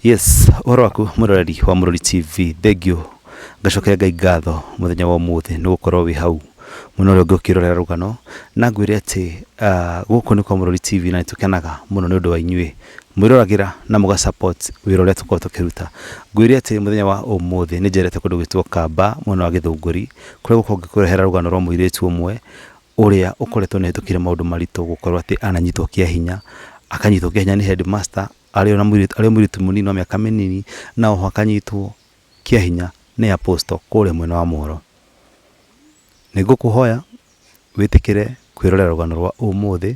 Yes, ũhoro waku mũroreri wa Mũrori TV, thengio ngacokera Ngai ngatho mũthenya wa ũmũthĩ nĩ gũkorwo wĩ hau mũno ũrĩa ũngĩkĩrorera rũgano na ngwĩre atĩ gũkũ nĩ kwa Mũrori TV na nĩtũkenaga mũno nĩ ũndũ wa inyuĩ mwĩroragĩra na mũga support wĩra ũrĩa tũkoragwo tũkĩruta. Ngwĩre atĩ mũthenya wa ũmũthĩ nĩ njerete kũndũ gwĩtwo Kamba mwena wa Gĩthũngũri kũrĩa gũkorwo ngĩkũrehera rũgano rwa mũirĩtu ũmwe ũrĩa ũkoretwo nĩ hĩtũkĩre maũndũ maritũ gũkorwo atĩ ananyitwo kĩa hinya, akanyitwo kĩa hinya nĩ headmaster arĩ mũirĩtu mũnini wa mĩaka mĩnini, na oho akanyitwo kĩa hinya nĩ apostle kũrĩa mwena wa Moro. Nĩngũkũhoya wĩtĩkĩre kwĩrorera rũgano rwa ũmũthĩ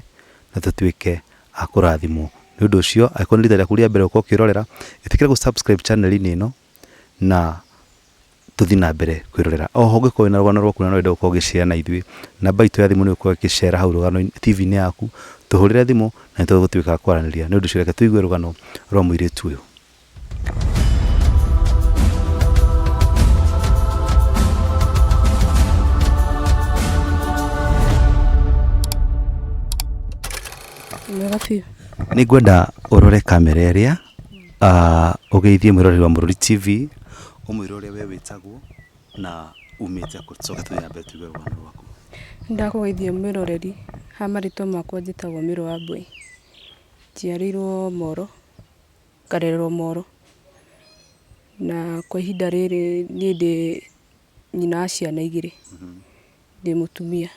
na tũtuĩke a kũrathimwo. Nĩ ũndũ ũcio angĩkorwo nĩ rita rĩaku rĩa mbere ũkorwo ũkĩrorera, ĩtĩkĩra gũ-subscribe channel-inĩ ĩno na tũthiĩ na mbere kwĩrorera. Oho ũngĩkorwo wĩna rũgano rwaku na no wende gũkorwo ũgĩ-share na ithuĩ, namba itũ ya thimũ nĩ ũkorwo ũgĩ-share hau rũgano TV-inĩ yaku, tũhũrĩre thimũ na nĩtũgũtuĩka a kwaranĩria. Nĩ ũndũ ũcio reke tũigue rũgano rwa mũirĩtu ũyũ. Nĩ ngwenda ũrore kamera ĩrĩa ũgeithie mwĩroreri wa Mũrori TV, ũmwĩre ũrĩa we wĩtagwo na umĩte kũ, coka tũthiĩ na mbere tũigue rũgano rwaku. Ndakũgeithia mwĩroreri, ha marĩtwa makwa njĩtagwo Mĩrũ wa Mbũi, njiarĩirwo Moro, ngarererwo Moro, na kwa ihinda rĩrĩ niĩ ndĩ nyina wa ciana igĩrĩ, ndĩ mũtumia.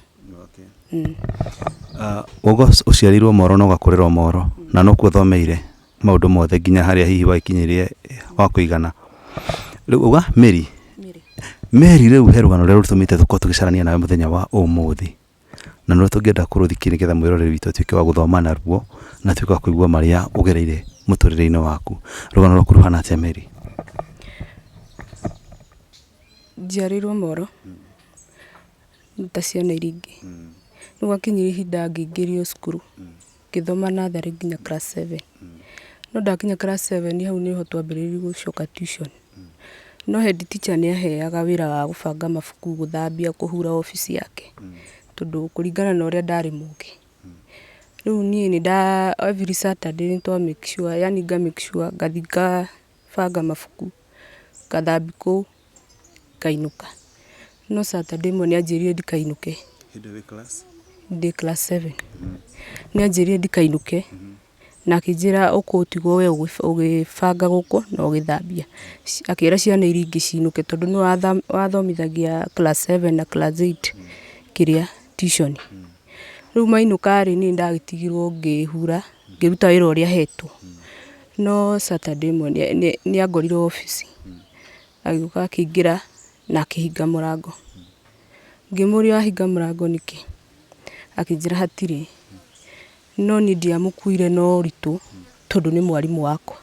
Wogo ũciarĩirwo Moro na ũgakũrĩrwo Moro na no kuo ũthomeire maũndũ mothe nginya harĩa hihi wakinyĩrie wa kũigana. Rĩu uga Mary rĩu he rũgano rũrĩa rũtũmĩte tũkorwo tũgĩcarania nawe mũthenya wa ũmũthĩ, na nĩrũo tũngĩenda kũrũthikĩria nĩgetha mwĩroreri witũ atuĩke wa gũthoma naruo na atuĩke wa kũigua marĩa ũgereire mũtũrĩre-inĩ waku. Rũgano rwaku rũhana atĩa Mary? Njiarĩirwo Moro ta ciana iria ingĩ, rĩu gwakinyire ihinda ngĩingĩrio cukuru, ngĩthoma natharĩ nginya class 7. No ndakinya class 7 hau nĩho twambĩrĩirie gũcoka tuition. No head teacher nĩ aheaga wĩra wa gũbanga mabuku, gũthambia, kũhura obici yake, tondũ kũringana na ũrĩa ndarĩ mũgĩ. Rĩu niĩ every Saturday nĩ twa make sure, yani nga make sure ngathi ngabanga mabuku, ngathambi kũu, ngainũka. No Saturday ĩmwe nĩ anjĩrire ndikainũke. Ndĩ class 7. Nĩ anjĩrire ndikainũke na akĩnjĩra ũkũtigwo we ũgĩbanga gũkũ na ũgĩthambia. Akĩra ciana iria ingĩ cinũke tondũ nĩ wathomithagia class 7 na class 8 kĩrĩa tuition. Rĩu mainũka rĩ niĩ ndagĩtigirwo ngĩhura, ngĩruta wĩra ũrĩa hetwo. No Saturday ĩmwe nĩ angorire obici, agĩũka akĩingĩra na akĩhinga mũrango. Ngĩmũria ahinga mũrango nĩkĩ? Akĩnjĩra hatirĩ. No niĩ ndiamũkuire na ũritũ tondũ nĩ mwarimũ wakwa.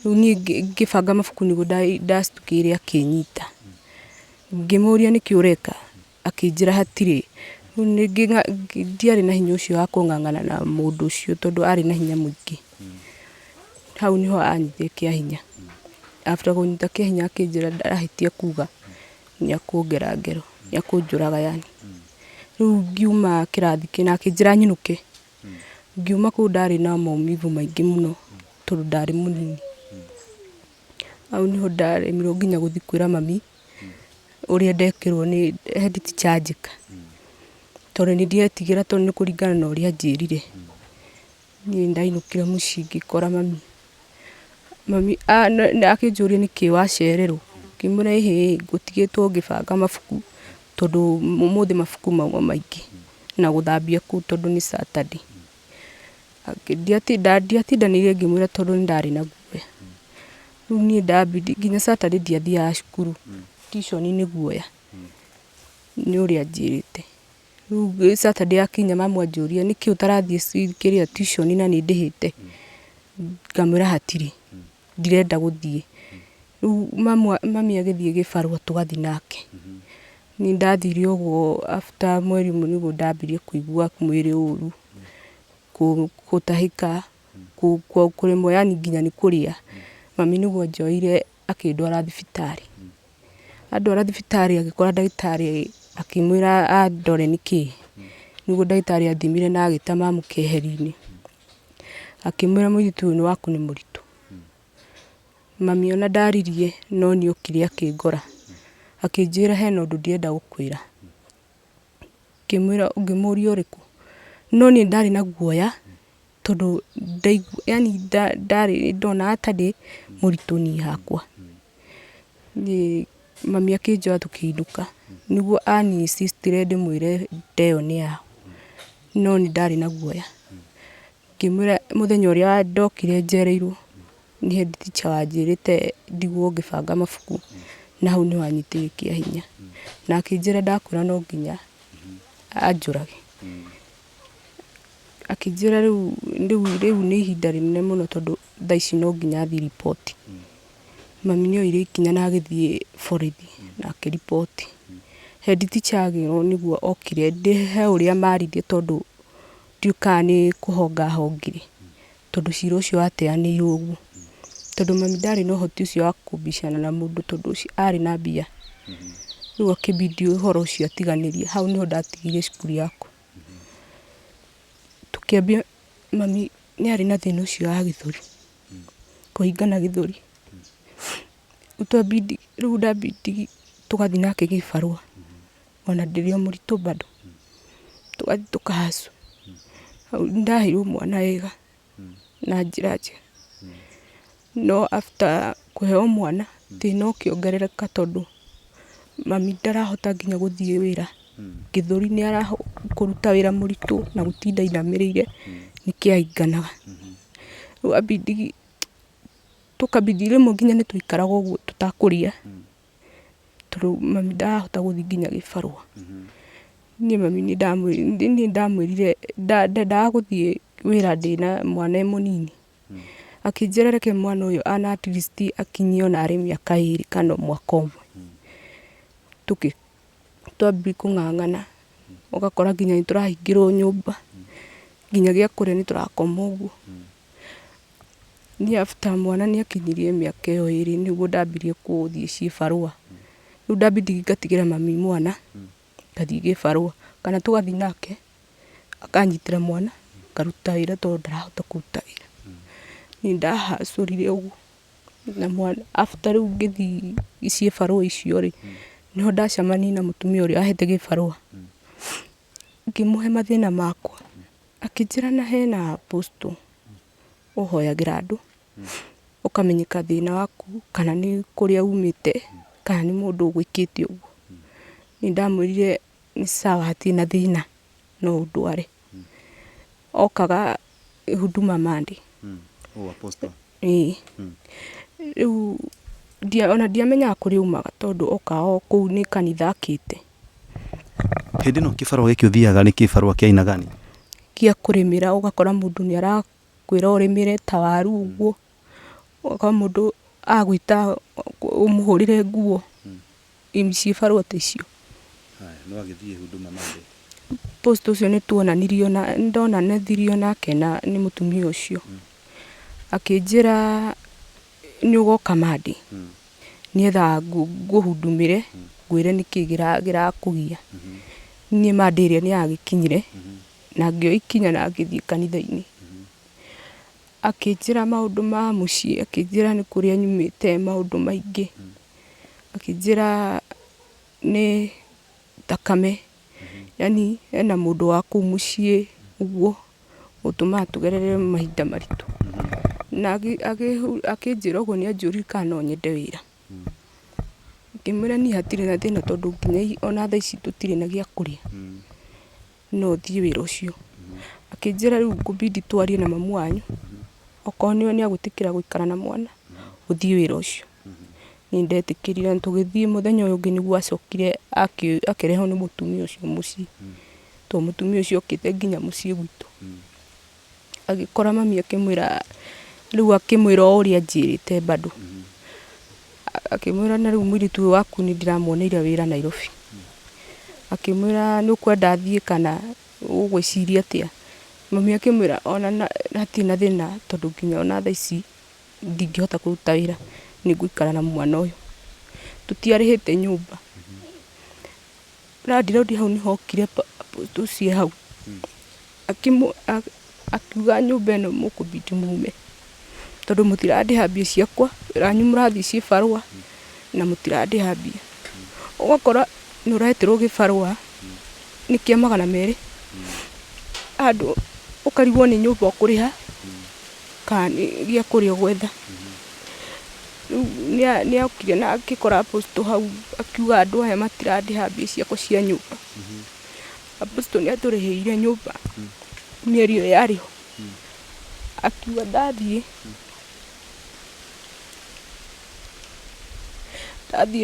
Rĩu niĩ ngĩbanga mabuku nĩguo ndacitukĩire akĩnyita. Ngĩmũria nĩkĩ ũreka? Akĩnjĩra hatirĩ. Rĩu ndiarĩ na hinya ũcio wa kũng'ang'ana na mũndũ ũcio tondũ arĩ na hinya mũingĩ. Hau nĩho anyitire kĩa hinya. After kũnyita kĩa hinya akĩnjĩra ndarahĩtia kuga nĩ akũngera ngero, nĩ akũnjũraga yani. Rĩu ngiuma kĩrathi kĩna akĩnjĩra nyinũke. Ngiuma kũu ndarĩ na maumivu maingĩ mũno tondũ ndarĩ mũnini. Hau nĩho ndaremirwo nginya gũthiĩ kwĩra mami ũrĩa ndekĩrwo nĩ head teacher Anjĩka, tondũ nĩ ndietigĩra tondũ nĩ kũringana na ũrĩa anjĩrire. Niĩ ndainũkire mũciĩ ngĩkora mami akĩnjũria nĩkĩ wacererwo. Ngĩmwĩra ĩhĩ ngũtigĩtwo ngĩbanga mabuku tondũ ũmũthĩ mabuku mauma maingĩ na gũthambia kũu tondũ nĩ Saturday. Ndiatindanĩire ngĩmwĩra tondũ nĩ ndarĩ na guoya. Rĩu niĩ ndambidi nginya Saturday ndiathiaga cukuru, tuition nĩ guoya nĩ ũrĩa anjĩrĩte. Rĩu Saturday yakinya mamu anjũria nĩkĩ ũtarathiĩ kĩrĩa tuition na nĩ ndĩhĩte? Ngamwĩra hatirĩ, ndirenda gũthiĩ. Rĩu mami agĩthiĩ gĩbarũa tũgathiĩ nake. Nĩ ndathire ũguo after mweri ũmwe nĩguo ndambirie kũigua mwĩrĩ ũru, gũtahĩka, kũremwo yani nginya nĩ kũrĩa. Mami nĩguo anjoire akĩndwara thibitarĩ. Andwara thibitarĩ agĩkora ndagĩtarĩ akĩmwĩra andore nĩkĩ. Nĩguo ndagĩtarĩ athimire na agĩta mamu keheri-inĩ. Akĩmwĩra mũirĩtu ũyũ waku nĩ mũritũ. mami ona ndaririe no ni okire akingora akinjira hena undu ndienda gukwira kimwira ungimuria uriku no ni ndari na guoya tondu yani ndari ndona atari muritu ni hakwa ni mami akinjoa tukiinduka niguo ani insistire ndimwire ndeo ni yao no ni ndari na guoya kimwira muthenya uria ndokire njereirwo ni head teacher wanjirite ndigwo ngibanga mabuku na hau ni wanyitire kia hinya na akinjira ndakwira no nginya anjurage akinjira riu ni ihinda rinene muno tondu thaici no nginya athi report mami ni oire ikinya na agithie borithi na akiripoti head teacher agirwo niguo okire ndihe uria marithie tondu ndiuka ni kuhonga hongire tondu cira ucio ateanirwo uguo tondu mami ndari no hoti ucio wa kubishana na mundu tondu ucio ari na mbia riu akibidi uhoro ucio atiganirie hau niho ndatigire cukuru yakwa tukiambia mami ni ari na thina ucio wa githuri kuhingana githuri utwabidi riu ndabidi tugathi nake gibarua ona ndirio muritu bado tugathi tukahasu ndahirwo mwana wega na njira njega no after kuheo mwana thina ukiongerereka tondu mami ndarahota nginya guthie wira githuri ni arakuruta wira muritu na gutinda inamirire nikiainganaga riu abidi tukabidi rimwe nginya ni tuikaraga uguo tutakuria tondu mami ndarahota guthie nginya gibarua ni mami ni ndamwirire ndendaga guthie wira ndina mwana munini akinjira reke mwana uyu ana at least akinyio na ari miaka 2 kana mwaka umwe twambi kung'ang'ana ugakora nginya ni turahingirwo nyumba nginya gia kuria ni turakoma uguo ni after mwana ni akinyirie miaka 2 niguo ndambirie kuthie cibarua riu ndabidi ngatigira mami mwana ngathie gibarua kana tugathi nake akanyitira mwana karuta wira tondu ndarahota kuruta wira ni ndahacurire uguo na mwana after riu ngithi cibarua icio ri niho ndacamania na mutumia uria ahete gibarua ngimuhe mathina makwa akinjira na hena posto uhoyagira andu ukamenyeka thina waku kana ni kuria umite kana ni mundu ugwikite uguo ni ndamwirire ni sawa hatina thina no ndware okaga huduma mandi apostle riu ona ndiamenyaga kuria umaga tondu okao kuu ni kanitha akite hindi no kibarua giki uthiaga ni kibarua kia aina gani kia kurimira ugakora mundu ni arakwira urimire ta waru uguo ugakora mundu agwita umuhurire nguo cibarua ta icio no agithie huduma mandi post ucio ni tuonanirio na ndona nethirio nake na ni mutumia ucio akinjira ni ugoka mandi nietha nguhudumire ngwire niki gira kugia ni mandi iria ni agikinyire na ngio ikinya na ngithie kanitha-ini akinjira maundu ma mucii akinjira ni kuria nyumite maundu maingi akinjira ni takame yani ena mundu wa kuu mucii uguo utuma tugerere mahinda maritu na akinjira uguo ni anjurire kana no nyende wira ngimwira ni hatire na thina tondu nginya ona thaici tutire na gia kuria no thie wira ucio akinjira riu ngubidi twarie na mamu wanyu okorwo ni agwitikira guikara na mwana uthie wira ucio ni ndetikirire tugithie muthenya uyu ungi niguo acokire akireho ni mutumia ucio mucii to mutumia ucio okite nginya mucii gwitu agikora mami akimwira riu akimwira uria njirite bado akimwira na riu mwiritu waku ni ndiramuoneire wira Nairobi akimwira ni ukwenda thie kana ugwiciria atia mami akimwira ona hatina thina tondu nginya ona thaici ndingihota kuruta wira ni guikara na mwana uyu tutiarihite nyumba radi hau ni hokire tucie hau akiuga nyumba ino mukubidi mume tondu mutirandĩha mbia ciakwa ranyu mũrathiĩ ciĩ barũa na mũtirandĩha mbia ũgakora nĩũreterwo gĩbarũa nĩ kĩa 200 andũ ũkarigwo nĩ nyũmba ũkũrĩha kana gĩa kũrĩa gwetha nĩokire na akĩkora apostle hau akiuga andũ aya matirandĩha mbia ciakwa cia nyũmba apostle nĩatũrĩhĩire nyũmba mĩeri ĩyo yarĩho akiuga ndathiĩ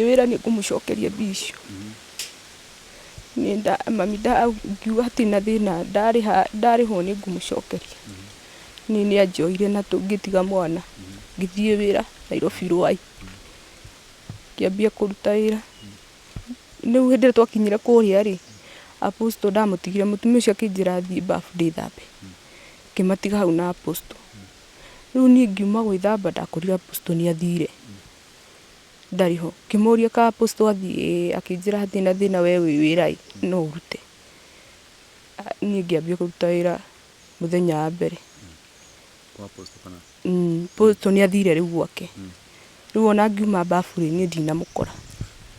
wĩra nĩngũmũcokeria mbia icio mami akiuga hatirĩ na thĩna ndarĩhwo nĩngũmũcokeria niĩ nĩanjoire na ngĩtiga mwana ngĩthiĩ wĩra Nairobi Rwai ngĩambia kũruta wĩra rĩu hĩndĩ ĩrĩa twakinyire kũrĩa rĩ apostle ndamũtigire mũtumia ũcio akĩnjĩra thiĩ bafu ndĩthambe ngĩmatiga hau na apostle rĩu niĩ ngiuma gwĩthamba ndakorire apostle nĩathire ndarĩ ho ngĩmũria ka apostle athiĩ akĩnjĩra hatirĩ na thĩna we wĩ wĩra no ũrute niĩ ngĩambia kũruta wĩra mũthenya wa mbere apostle nĩathire rĩu gwake rĩu ona ngiuma bafu rĩ niĩ ndinamũkora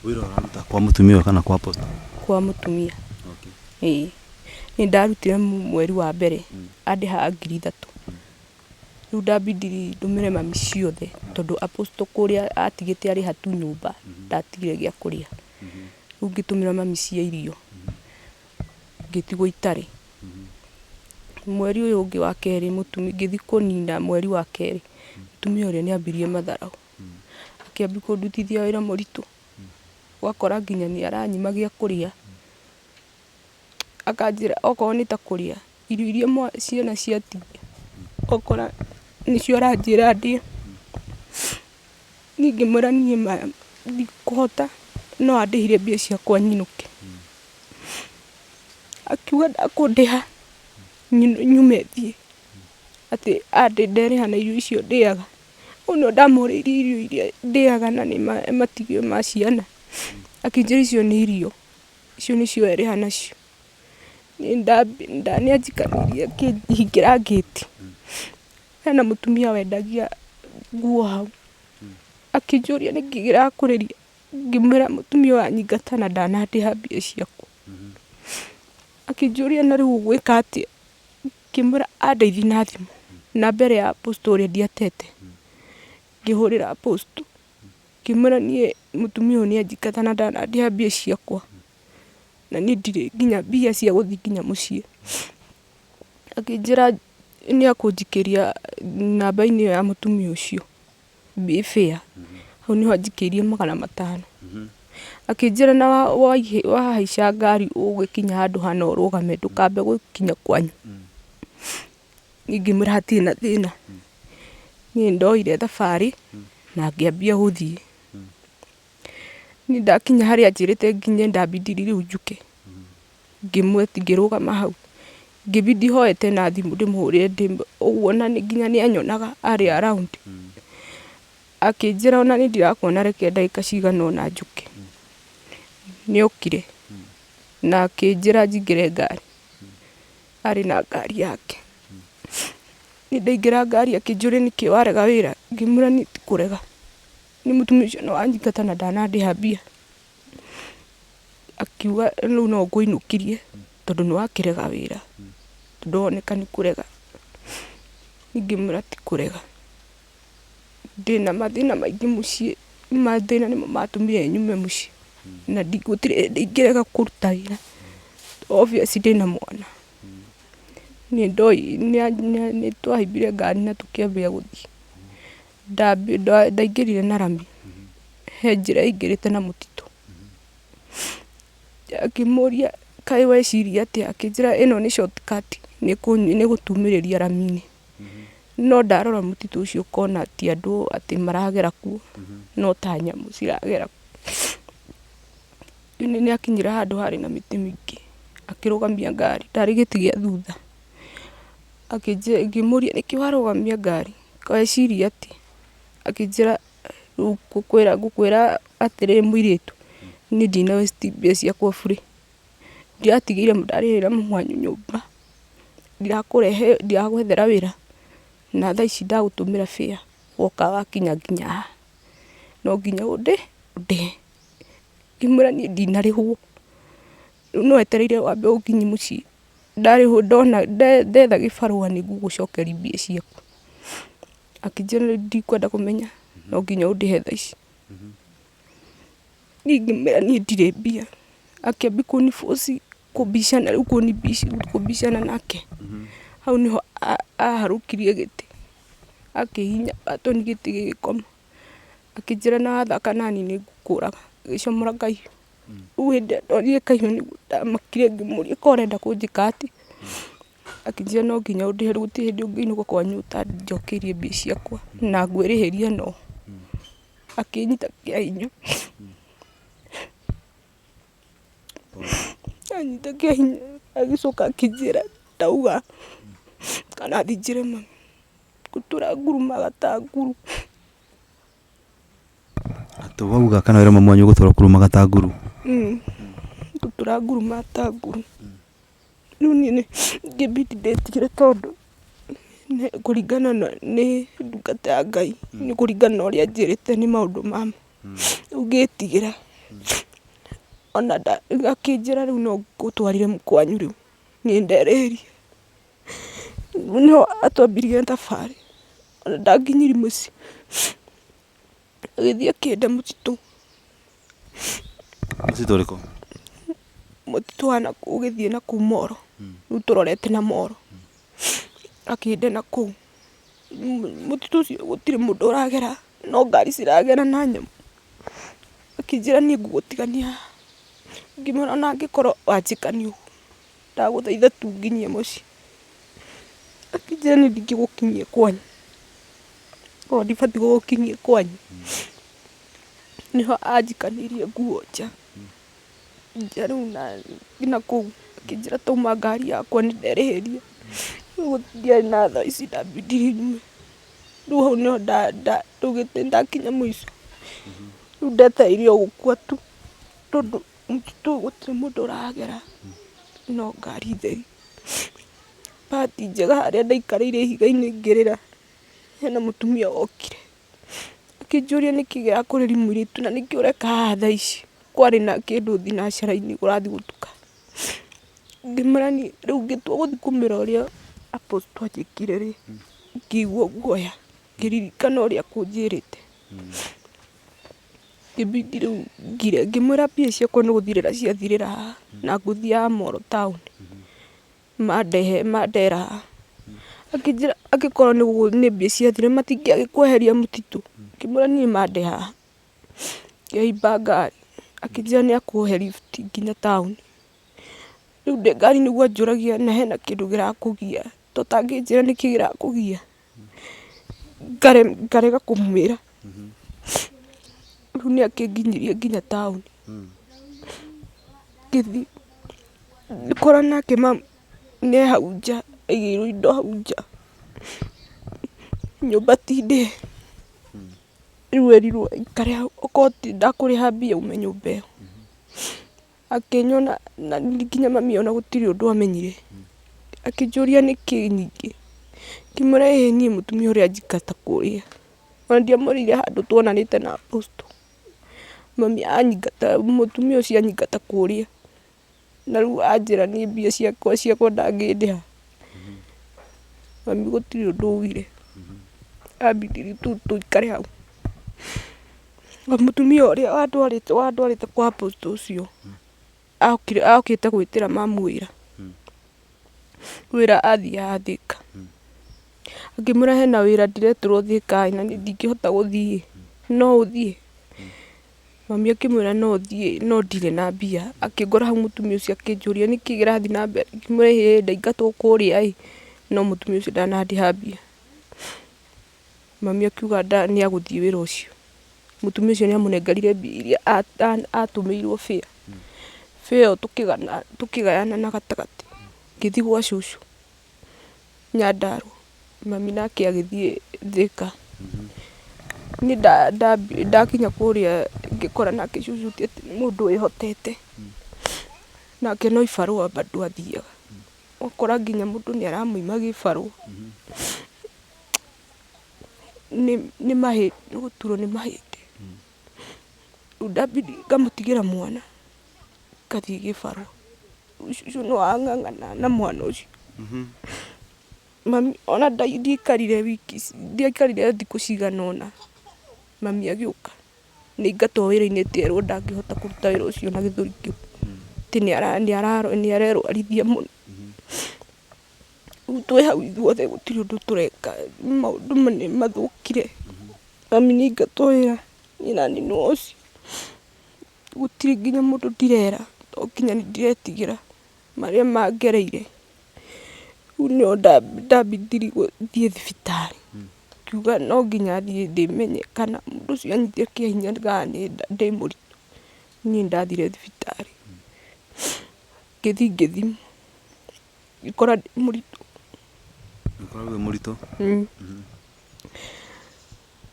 wĩra ũraruta kwa mũtumia kana kwa apostle kwa mũtumia nĩ ndarutire mweri wa mbere andĩhaga 3,000 rĩu ndabidi ndũmĩre mami ciothe tondũ apostle kũrĩa atigĩte arĩ hatu nyũmba ndatigire gĩa kũrĩa rĩu ngĩtũmĩra mami cia irio ngĩtigwo itarĩ mweri ũyũ ũngĩ wa kerĩ mũtumia ngĩthi kũnina mweri wa kerĩ mũtumia ũrĩa nĩambirie matharaũ akĩambia kũndutithia wĩra mũritũ wakora nginya nĩaranyima gĩa kũrĩa akanjĩra okorwo nĩ ta kũrĩa irio iria ciana ciatigia okora nĩcio aranjĩra ndĩe ningĩ mwĩra niĩ ndikũhota no andĩhire mbia ciakwa nyinũke akiuga ndakũndĩha nyume thiĩ atĩ ndĩrĩha na irio icio ndĩaga ũno ndamũrĩire irio iria ndĩaga na nĩ matigio ma ciana akĩnjĩra icio nĩ irio icio nĩcio erĩha nacio nĩanjikanirie akĩhingĩra ngĩti hena mũtumia wendagia nguo hau akĩnjũria nĩkĩ kĩrakũrĩria ngĩmwĩra mũtumia ũyũ anyingata na ndanandĩha mbia ciakwa akĩnjũria na rĩu ũgwĩka atĩa ngĩmwĩra andeithie na thimũ na mbere ya apostle ũrĩa ndiatete ngĩhũrĩra apostle ngĩmwĩra niĩ mũtumia ũyũ nĩanjingata na ndanandĩha mbia ciakwa na niĩ ndirĩ nginya mbia cia gũthiĩ nginya mũciĩ akĩnjĩra nĩakũnjikĩria namba-inĩ ĩyo ya mũtumia ũcio fare hau nĩho anjikĩirie 500 akĩnjĩra na wahaica ngari ũgĩkinya handũ hana ũrũgame ndũkambe gũkinya kwanyu ngĩmwĩra hatirĩ na thĩna niĩ ndoire thabarĩ na ngĩambia gũthiĩ niĩ ndakinya harĩa anjĩrĩte nginye ndabidi rĩu njuke ngĩrũgama hau ngĩbidi hoete na thimũ ndĩmũhũrĩre ũguo na nginya nĩanyonaga arĩ around akĩnjĩra ona nĩndirakuona reke ndagĩka cigana ũna njuke nĩokire na akĩnjĩra njingĩre ngari arĩ na ngari yake nĩndaingĩra ngari akĩnjũria nĩkĩ warega wĩra ngĩmwĩra niĩ ti kũrega nĩ mũtumia ũcio no anyingata na ndanandĩha mbia akiuga rĩu no ngũinũkirie tondũ nĩwakĩrega wĩra tondũ woneka nĩ kũrega ngĩmwĩra ti kũrega ndĩna mathĩna maingĩ mũciĩ mathĩna nĩmo matũmire nyume mũciĩ na gũtirĩ ingĩrega kũruta wĩra obviously ndĩna mwana nĩtwahimbire ngari na tũkĩambia gũthiĩ ndaingĩrire na rami he njĩra ingĩrĩte na mũtitũ akĩmũria kaĩ weciria atĩa akĩnjĩra ĩno nĩ shortcut nĩgũtumĩrĩria rami-inĩ no ndarora mũtitũ ũcio kona ti andũ atĩ maragera kuo no ta nyamũ ciragera nĩakinyira handũ harĩ na mĩtĩ mĩingĩ akĩrũgamia ngari ndarĩ gĩtĩ gĩa thutha ngĩmũria nĩkĩ warũgamia ngari weciria atĩa akĩnjĩra ngũkwĩra atĩrĩ mũirĩtu niĩ ndina waste mbia ciakwa bure ndiratigĩire ndarĩhĩra mwanyu nyũmba ndiragwethera wĩra na thaa ici ndagũtũmĩra fare woka wakinya nginya no nginya undi ngimwira nie ndinarihwo no etereire wambe ukinyi muci ndarihwo ndona ndetha gibarua niguo gucokeria mbia ciaku akinjira ndikwenda kumenya no nginya undihe thaa ici ngimwira nie ndire mbia akiambi kunifosi kubishana riu kubishana nake hau niho aharukirie giti akihinya atoni giti gigikoma akinjira na wathaka nani ningukuraga gicomora kahiu riu hindi ndonire kahiu niguo ndamakire ngimuria ko urenda kunjika ati akinjira no nginya undihe riu guti hindi ungiinuka kwanyu utanjokerie mbia ciakwa na ngwirihiria no akinyita kia hinya anyita kia hinya agicoka akinjira ndauga kana thinjire mami gutura ngurumaga ta nguru atu wauga kana wira mwanyu gutura kurumaga ta nguru gutura nguruma ta nguru riu nie ngibidi ndetigire tondu kuringana ni ndungata ya Ngai ni kuringana na uria njirite ni maundu mama riu ngitigira ona akinjira riu no gutwarire mukwanyu riu ni nderiria no atwambirie thabari ona ndanginyiri muci agithie akienda mutitu uriko mutitu wana ugithie na ku Moro riu turorete na Moro akienda na ku mutitu ucio gutire mundu uragera no ngari ciragera na nyamu akinjira nie ngugutigania ngimwira ona angikorwo wanjikania uguo ndaguthaitha tu nginyie muci akinjira nie ndingigukinyia kwanyu o ndibati gugukinyia kwanyu niho anjikanirie nguo nja riu na kuu akinjira tauma ngari yakwa ni nderihiria ndiari na thaa ici ndambindire nyume riu hau niho ndugite ndakinya muico riu ndetereire o gukua tu tondu mutitu gutire mundu uragera no ngari theri bahati njega haria ndaikarire ihiga-ini ngirira hena mutumia wokire akinjuria niki giakuriri mwiritu na niki ureka haha thaa ici kwari na kindu thinacara-ini urathi gutuka ngimwira nie riu ngitua guthi kumira uria apostle anjikire ri ngigua guoya ngiririkana uria kunjirite ngibidi riu ngire ngimwira mbia ciakwa ni guthirira ciathirira haha na nguthia Moro town mandera haha akinjira agikorwo ni mbia ciathire matingiagikweheria mutitu ngimwira nie mande haha ngihimba ngari akinjira ni akuhe lift nginya town riu ndi ngari niguo anjuragia na hena kindu girakugia tutanginjira niki girakugia ngarega kumwira riu ni akinginyirie nginya town ngithi ngikora nake ni hau nja aigirwo indo hau nja nyumba ti ndihe riu erirwo aikare hau okorwo ndakuriha mbia ume nyumba ĩyo akinyona na nginya mami ona gutiri undu amenyire akinjuria niki nyingi ngimwira ii nie mutumia uria njikata kuria ona ndiamwirire handu tuonanite na apostle mami anyingata mutumia ucio anyingata kuria na riu anjira nie mbia ciakwa ndangindiha mami gutiri undu augire ambindire tu tuikare hau mutumia uria wandwarite kwa apostle ucio aukite gwitira mamu wira athia Thika akimwira hena wira ndiretirwo Thika na ndingihota guthie no uthie mami akimwira no uthie no ndire na mbia akingora hau mutumia ucio akinjuria niki girathi na mbere ngimwira ndaingatwo kuria no mutumia ucio ndanandiha mbia mami akiuga ni aguthie wira ucio mutumia ucio ni amunengerire mbia iria atumirwo fare tukigayana na gatagati ngithi gwa cucu Nyandarua mami nake agithie Thika ni ndakinya kuria ngikora nake cucu ti mundu wihotete nake no ibarua bado athiaga ukora nginya mundu ni aramuima gibarua nĩ mahĩndĩ, nĩ gũturwo nĩ mahĩndĩ. Rĩu ndambidi ngamũtigĩra mwana ngathiĩ gĩbarũa. Cucu no ang'ang'ana na mwana ũcio. Mami ona ndiaikarire thikũ cigana ũna. Mami agĩũka nĩaingatwo wĩra-inĩ terwo ndangĩhota kũruta wĩra ũcio na gĩthũri kĩu. Atĩ nĩarerwarithia mũno. Rĩu twĩ hau ithuothe gũtirĩ ũndũ tũreka, maũndũ nĩmathũkire. Mami nĩaingatwo wĩra, niĩ nani no ũcio. Gũtirĩ nginya mũndũ ndirera, to nginya nĩndĩretigĩra marĩa mangereire. Rĩu nĩho ndambidire gũthiĩ thibitarĩ. Ngiuga no nginya thiĩ ndĩmenye kana mũndũ ũcio anyitire kĩahinya kana ndĩ mũritũ. Niĩ ndathire thibitarĩ. Ngĩthiĩ ngĩthimwo, ngĩkora ndĩ mũritũ. Ũkora wĩ mũritũ?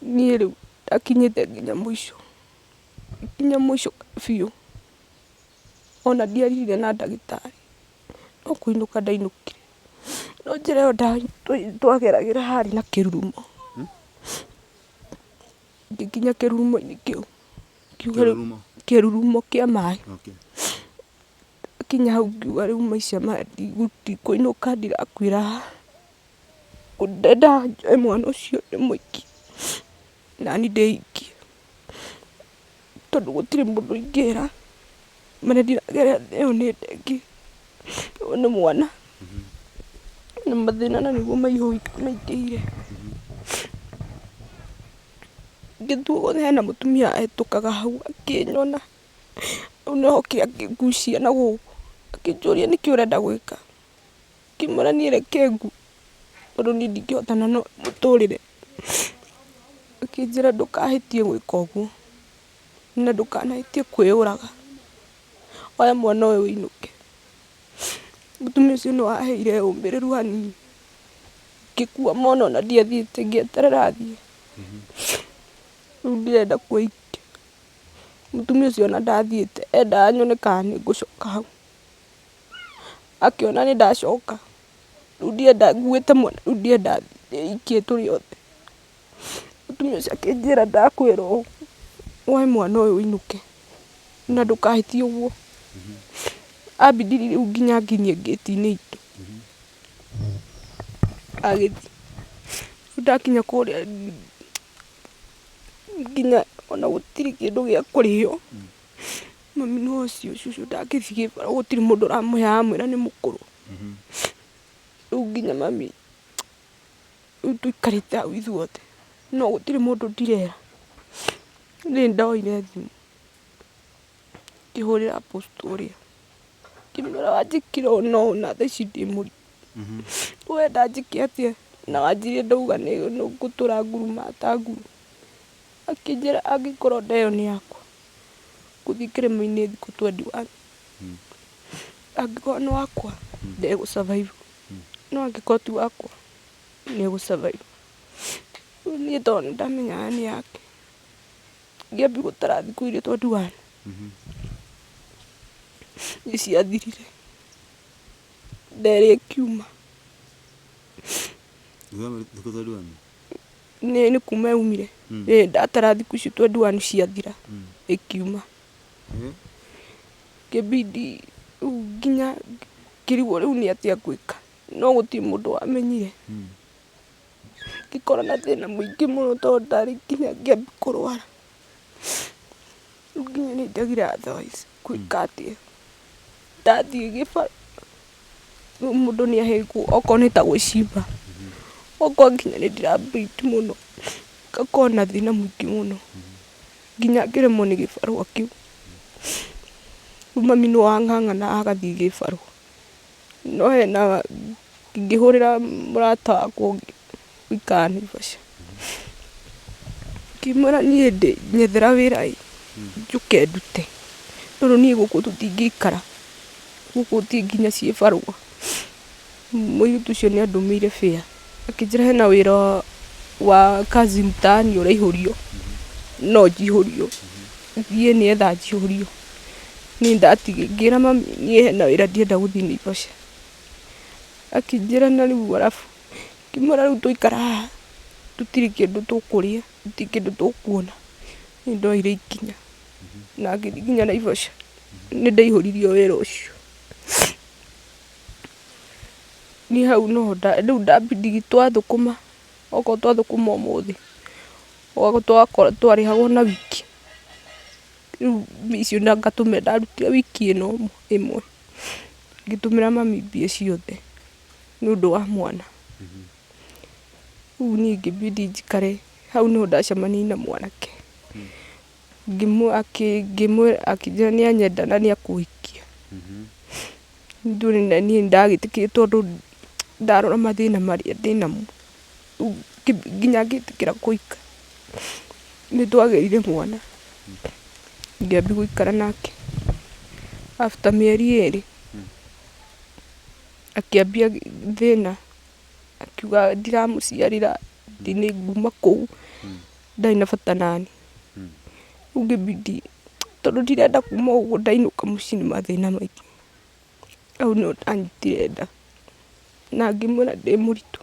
Niĩ rĩu ndakinyĩte nginya mũico. Nginya mũico biũ. Ona ndiaririre na ndagĩtarĩ. No kũinũka ndainũkire. No njĩra ĩyo twageragĩra harĩ na kĩrurumo. Ngĩkinya kĩrurumo-inĩ kĩu. Kĩrurumo kĩa maĩ. Kinya hau ngiuga rĩu maica maya ndikũinũka ndirakwĩra haha. Ndenda njoe mwana ũcio ndĩmũikie. Nani ndĩikie. Tondũ gũtirĩ mũndũ ingĩra. Marĩa ndiragerera ĩyo nĩ ndengĩ. Ũyũ nĩ mwana. Na mathĩna na nĩguo maingĩhire. Ngĩthiĩ hena mũtumia ahĩtũkaga hau akĩnyona. Rĩu nĩho akĩngucia na gũkũ. Akĩnjũria nĩkĩ ũrenda gwĩka. Ngĩmwĩra niĩ reke ngue. Tondũ niĩ ndingĩhotana na mũtũrĩre. Akĩnjĩra ndũkahĩtie gwĩka ũguo. Na ndũkanahĩtie kwĩyũraga. Oya mwana ũyũ ũinũke. Mũtumia ũcio no aheire ũmĩrĩru hanini. Ngĩkua mwana ona ndiathiĩte ngĩeterera athiĩ. Rĩu ndirenda kwĩikia. Mũtumia ũcio ona ndathiĩte endaga nyone kana nĩngũcoka hau. Akĩona nĩndacoka. Rĩu ndienda nguĩte mwana rĩu ndienda ndĩikie tũrĩ othe. Mũtumia ũcio akĩnjĩra ndakwĩra ũũ. Woe mwana ũyũ ũinũke. Na ndũkahĩtie ũguo. Ambidire rĩu nginya nginyie ngĩti-inĩ itũ. Agĩthiĩ. Rĩu ndakinya kũrĩa nginya ona gũtirĩ kĩndũ gĩa kũrĩo. Mami no ũcio cucu ndangĩthiĩ gĩbarũa gũtirĩ mũndũ ũramũhe amwĩra nĩ mũkũrũ. Rĩu nginya mami rĩu tũikarĩte hau ithuothe. No gũtirĩ mũndũ ndirera. Nĩ ndoire thimũ. Ngĩhũrĩra apostle ũrĩa. Ngĩmwĩra wanjĩkire ũũ na ũũ na thaa ici ndĩ mũritũ. Wenda njĩke atĩa? Na wanjĩrire ndauga nĩngũtũra nguruma ta nguru. Akĩnjĩra angĩkorwo ndeyo nĩ yakwa. Ngũthiĩ kĩrĩma-inĩ thikũ 21. Angĩkorwo nĩ wakwa ndegũ survive. No angĩkorwo ti wakwa nĩegũ survive. Rĩu niĩ tondũ nĩndamenyaga nĩ yake. Ngĩambia gũtara thikũ iria 21. Nĩciathirire. Nderĩ ĩkiuma. Nĩ kuma yaumire. Ndatara thikũ icio 21 ciathira. Ĩkiuma. Ngĩbidi nginya ngĩrigwo rĩu nĩ atĩa ngwĩka. No gũtirĩ mũndũ wamenyire. Ngĩkora na thĩna mũingĩ mũno tondũ ndarĩ nginya ngĩambia kũrwara. Rĩu nginya nĩndagire advice gwĩka atĩa. Ndathiĩ gĩbarũa. Rĩu mũndũ nĩahĩngwo okorwo nĩ ta gwĩcimba. Okorwo nginya nĩndĩrableed mũno. Ngakorwo na thĩna mũingĩ mũno. Nginya ngĩremwo nĩ gĩbarũa kĩu. Rĩu mami no ang'ang'ana agathiĩ gĩbarũa. No hena ngĩhũrĩra mũrata wakwa ũngĩ ũikaraga Naivasha. Ngĩmwĩra niĩ nyethera wĩra njũke ndute. Tondũ niĩ gũkũ tũtingĩikara. Gũkũ gũtirĩ nginya ciĩbarũa. Mũirĩtu ũcio nĩandũmĩire fare. Akĩnjĩra hena wĩra wa kazi mtaani ũraihũrio. No njihũrio. Thiĩ nĩetha njihũrio. Niĩ ndatigĩ ngĩra mami niĩ hena wĩra ndienda gũthiĩ Naivasha. Akĩnjĩra na rĩu arabu. Ngĩmwĩra rĩu tũikara haha. tutiri kindu tukuria tutiri kindu tukuona ni ndoire ikinya na ngithi nginya Naivasha ni ndaihuririo wira ucio ni hau no riu ndabidi twathukuma oko twathukuma umuthi oko twakora twarihagwo na wiki riu icio ngatumira ndarutire wiki ino imwe ngitumira mami mbia ciothe ni undu wa mwana riu ni ngibidi njikare hau no ndacemania na mwanake ngimwira akinjira ni anyenda na ni akuhikia nduri na ni ndagitikia tondu ndarora mathina maria ndinamo nginya ngitikira kuika ni twagirire mwana ngiambi guikara nake after mieri 2 akiambia thina akiuga ndiramuciarira ndini nguma kuu ndai na bata nani ungibidi tondu ndirenda kuma uguo ndainuka mucii ni mathina maingi au no anyitire nda na ngimwira ndi muritu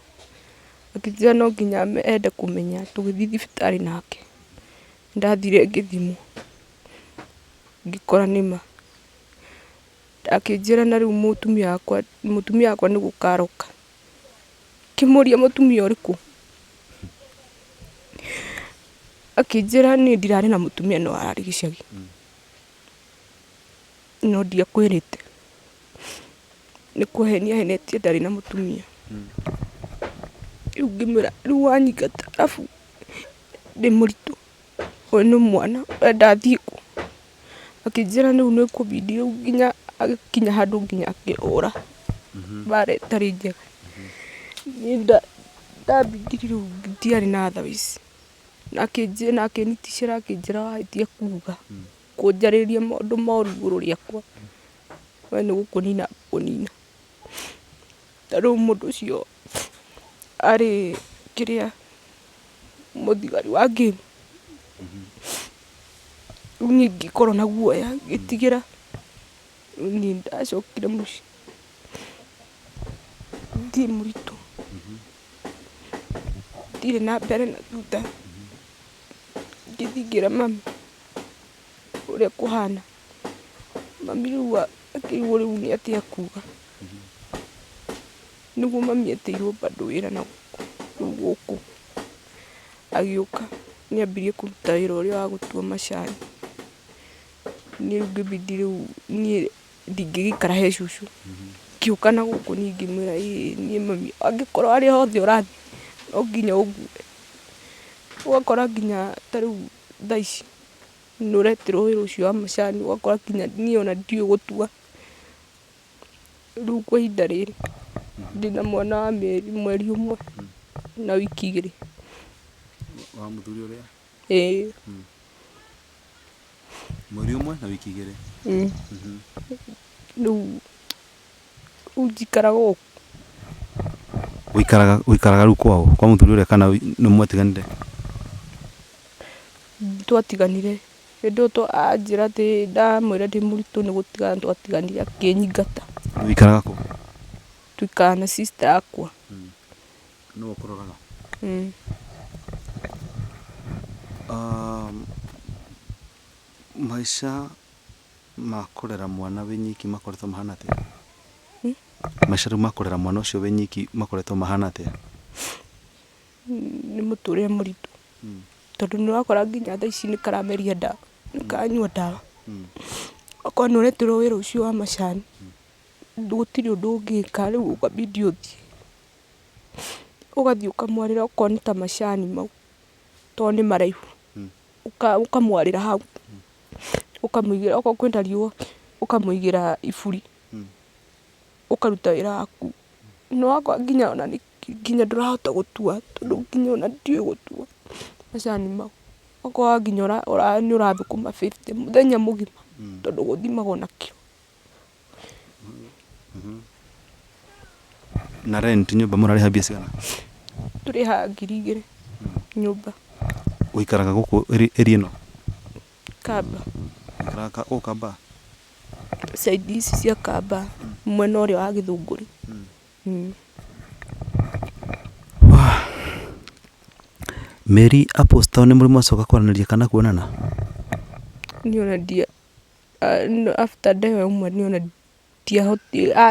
akijia no nginya ende kumenya tugithi thibitari nake ndathire ngithimwo ngikora nima akinjira na riu mutumia akwa ni gukaroka kimuria mutumia uriku akinjira ni ndirari na mutumia no arari gicagi no ndiakwirite ni kuhenia henetie ndari na mutumia riu ngimwira riu wanyingata arafu ndi muritu we ni mwana enda Thiku akinjira riu ni kubidi riu nginya akinya handu nginya akiura bare tari njega ni ndabidi riu ndiari na otherwise na akinitishira akinjira wahitie kuga kunjariria maundu moru iguru riakwa we ni gukunina kunina riu mundu ucio ari kiria muthigari wa game riu ni ngikorwo na guoya ngitigira ni ndacokire mucii ndi muritu ndire na mbere na thutha ngithingira mami uria kuhana mami riu akirigwo riu ni atia kuga niguo mami eteirwo bado wira na guku agiuka ni ambirie kuruta wira uria wa gutua macani ni riu ngibidi riu ni ndingigikara he cucu kiuka na guku ni ngimwira ni mami angikorwo aria hothe urathi no nginya ungue ugakora nginya tariu thaici nuretirwo wira ucio wa macani ugakora nginya ni ona ndiui gutua riu kwa ihinda riri ndina mwana wa mweri umwe na wiki 2 wa muthuri uria mweri umwe na wiki 2 riu njikaraga guku wikaraga riu kwao kwa muthuri uria kana ni mwatiganire twatiganire ndo to anjira ati ndamwira ndi muritu ni gutigana twatiganire akinyingata wikaraga ku twikara na sister yakwa no kuroraga maisha ma kurera mwana winyiki makoretwo mahana atia maisha riu ma kurera mwana ucio winyiki makoretwo mahana atia ni muturire muritu tondu ni wakora nginya thaici ni karameria ndawa ni kanyua ndawa okorwo ni uretirwo wira ucio wa macani gutiri undu ungika riu ukabidi uthie ugathie ukamwarira okorwo ni ta macani mau to ni maraihu ukamwarira hau ukamuigira okorwo kwina riua ukamuigira iburi ukaruta wira waku no wakora nginya ona nginya ndurahota gutua tondu nginya ona ndiui gutua macani mau okorwo nginya ni urathukuma 50 muthenya mugima tondu guthimagwo nakio na rent nyumba murariha mbia cigana turiha 2,000 nyumba uikaraga guku area no Kamba ikaraga Kamba side ici cia Kamba mwena uria wa Githunguri Mary Apostle nĩ mũrimo acoka kwaranĩria kana kuonana? Niona dia after day umwe niona dia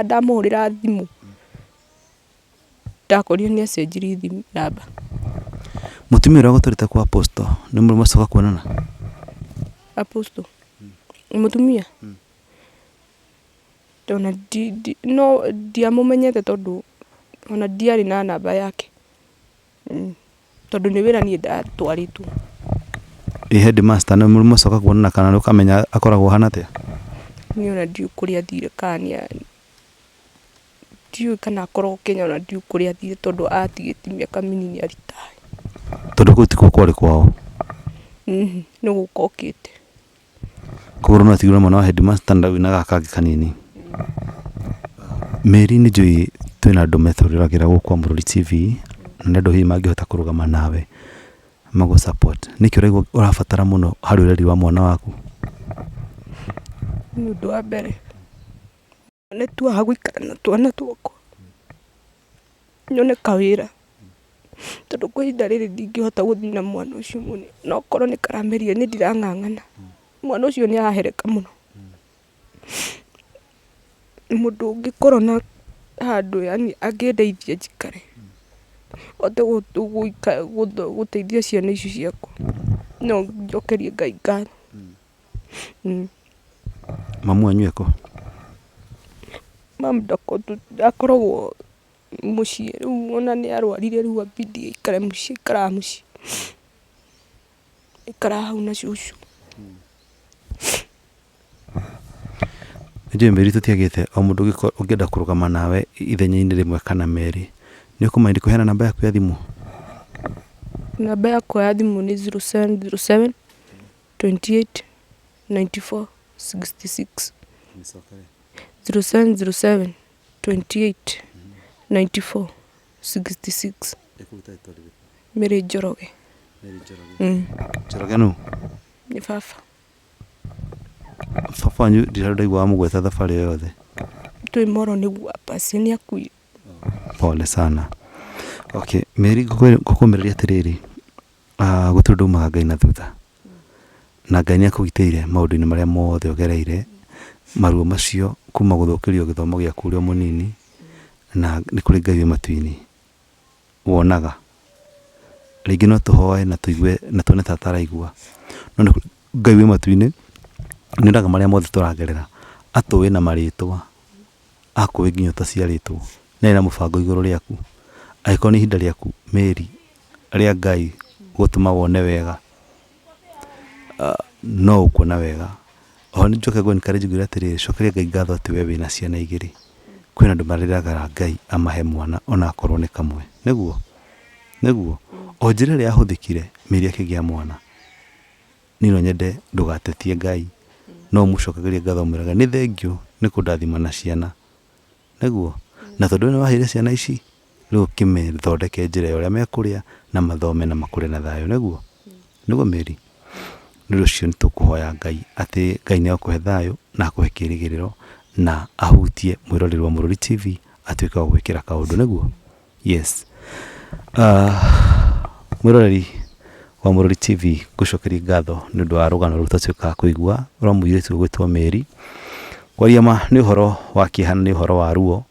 ndamũhũrĩra thimũ ndakorio nĩ acenjirie thimũ namba. Mũtumia ũrĩa gũtũrĩte kwa Apostle nĩ mũrimo acoka kuonana? Apostle mũtumia ndona no ndiamũmenyete tondũ ona ndiarĩ na namba yake tondũ nĩ wĩra niĩ ndatwarĩtwo. Headmaster nĩ mũrimo acoka kuonana kana nĩ ũkamenya akoragwo hana atĩa? Niona ndiũ kũrĩa athire kana ndiũ kana akorwo Kenya ona ndiũ kũrĩa athire tondũ atigĩte mĩaka mĩnini aritaĩ. Tondũ kũu tikuo kwarĩ kwao? Nĩ gũka okĩte. Koguo no atigĩrwo mwana wa headmaster na gaka kangĩ kanini. Mary nĩ njũĩ twĩna andũ metũrĩragĩra gũkũ Amũrũri TV na andũ hihi mangĩhota kũrũgama nawe magũ support. Nĩkĩ ũraigua ũrabatara mũno harĩ ũreri wa mwana waku? Nĩ ũndũ wa mbere nĩ tuaha gũikara na twana twakwa nyone kawĩra tondũ kwa ihinda rĩrĩ ndingĩhota gũthiĩ na mwana ũcio mũnini na okorwo nĩ karameria nĩ ndirang'ang'ana. Mwana ũcio nĩ arahereka mũno. Mũndũ ũngĩkorwo na handũ yani angĩndeithia njikare hote gũteithia ciana icio ciakwa no njokerie Ngai ngatho. Mamu wanyu eko? Mamu ndakoragwo mũciĩ rĩu ona nĩ arwarire rĩu abidi aikare mũciĩ aikaraga mũciĩ aikaraga hau na cũcũ. Nĩnjũĩ Mary tũtiagĩte o mũndũ ũngĩenda kũrũgama nawe ithenya-inĩ rĩmwe kana merĩ. Nĩ ũkũmaindi kũheana namba yaku ya thimũ? Namba yakwa ya thimũ nĩ 0707 28 94 66. 0707 28 94 66. Mary Njoroge. Njoroge nũ? Nĩ baba. Baba wanyu ndirarũdaigua wamũgweta thabarĩ o yothe? Twĩ Moro nĩguo apacia nĩ akuire. Pole sana. Okay, Mary ngũkũmĩrĩria atĩrĩrĩ, gũtirĩ ũndũ umaga Ngai na thutha na Ngai nĩ akũgitĩire maũndũ-inĩ marĩa mothe ũgereire, maruo macio kuma gũthũkĩrio gĩthomo gĩaku ũrĩ o mũnini na nĩ kũrĩ Ngai wĩ matu-inĩ wonaga. Rĩngĩ no tũhoe na tũigue na tuone ta ataraigua no nĩ Ngai wĩ matu-inĩ nĩ ndaga marĩa mothe tũragerera, atũĩ na marĩtwa, akũĩ nginya ũtaciarĩtwo na ena mũbango igũrũ rĩaku. Angĩkorwo nĩ ihinda rĩaku Mary rĩa Ngai gũtũma wone wega no ũkuona wega. Oho nĩ njoke encourage ngwĩre atĩrĩrĩ, cokeria Ngai ngatho atĩ we wĩna ciana igĩrĩ. Kwĩna andũ marĩraga Ngai amahe mwana ona akorwo nĩ kamwe. Nĩguo o njĩra ĩrĩa yahũthĩkire Mary akĩgĩa mwana, niĩ no nyende ndũgatetie Ngai no mũcokagĩrie ngatho mwĩraga nĩ thengio nĩ kũndathima na ciana. Nĩguo na tondũ nĩ waheire ciana ici rĩu kĩmethondeke njĩra ya ũrĩa mekũrĩa na mathome na makũre na thayũ. Nĩguo Mary nĩ ũcio nĩ tũkũhoya Ngai atĩ Ngai nĩ akũhe thayũ na akũhe kĩĩrĩgĩrĩro na ahutie mwĩroreri wa Amũrũri TV atuĩke wa gwĩkĩra kaũndũ. Nĩguo yes. Mwĩroreri wa Amũrũri TV ngũcokeria ngatho nĩ ũndũ wa rũgano rũu tũtuĩkaga kũigua rwa mũirĩtu ũgwĩtwo Mary. Kwaria ma nĩ ũhoro wa kĩeha nĩ ũhoro wa ruo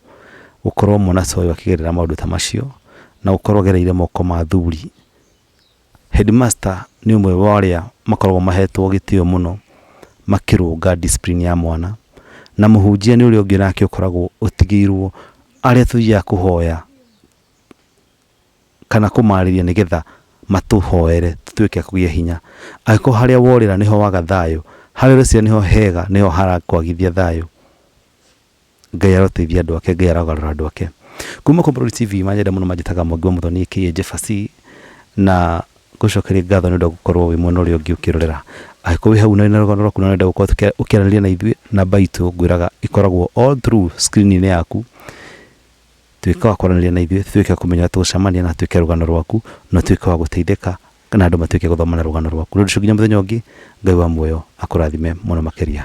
gũkorwo mwana coyo akĩgerera maũndũ ta macio na gũkorwo agereire moko ma thuri. Headmaster nĩ ũmwe wa arĩa makoragwo mahetwo gĩtĩo mũno makĩrũnga discipline ya mwana, na mũhunjia nĩ ũrĩa ũngĩ nake ũkoragwo ũtigĩirwo arĩa tũthiaga kũhoya kana kũmarĩria nĩgetha matũhoere tũtuĩke kũgĩa hinya. Angĩkorwo harĩa worĩra nĩho waga thayũ, harĩa ũreciria nĩho hega nĩho harakwagithia thayũ. Ngai aroteithia andũ ake, Ngai arogarũra andũ ake. Kuma kwa Amũrũri TV manyenda mũno manjĩtaga Mwangi wa Mũthoni aka Jebasi na ngũcokeria ngatho nĩ ũndũ wa gũkorwo wĩ mwena ũrĩa ũngĩ ũkĩrorera. Angĩkorwo wĩ hau na rũgano rwaku na ũrenda gũkorwo ũkĩaranĩria na ithuĩ, namba itũ ngwĩraga ikoragwo all through screen-inĩ yaku. Tuĩka wa kwaranĩria na ithuĩ, tuĩke kũmenya tũgũcemania na tuĩke rũgano rwaku na tuĩke wa gũteithĩka kana andũ matuĩke gũthoma na rũgano rwaku. Nĩ ũndũ ũcio nginya mũthenya ũngĩ, Ngai wa muoyo akũrathime mũno makĩria.